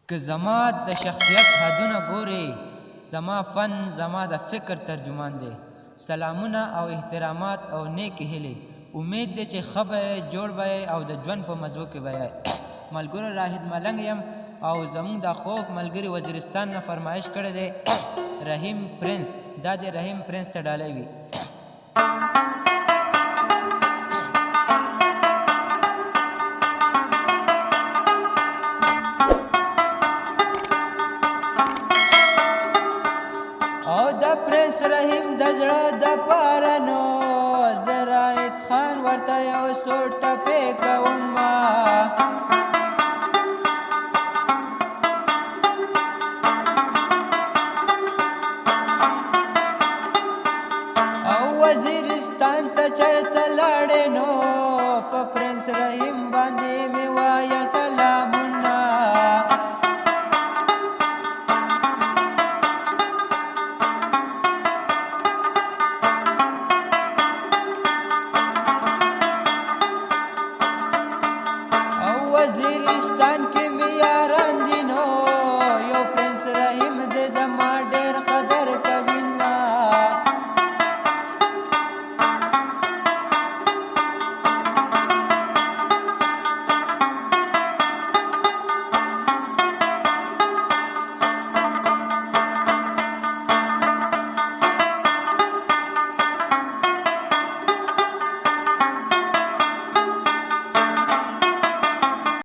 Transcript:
که زما د شخصیت حدونه ګورې، زما فن زما د فکر ترجمان دی. سلامونه او احترامات او نیکې هیلې. امید دی چې ښه به یې، جوړ به یې او د ژوند په مزو کې به یې. ملګرو راهید ملنګ یم او زمونږ د خوږ ملګري وزیرستان نه فرمایش کړی دی رحیم پرنس. دا د رحیم پرنس ته ډالۍ وي. او د پرنس رحیم د زړه د پاره نو زه راهید خان ورته یو څو ټپې کوم.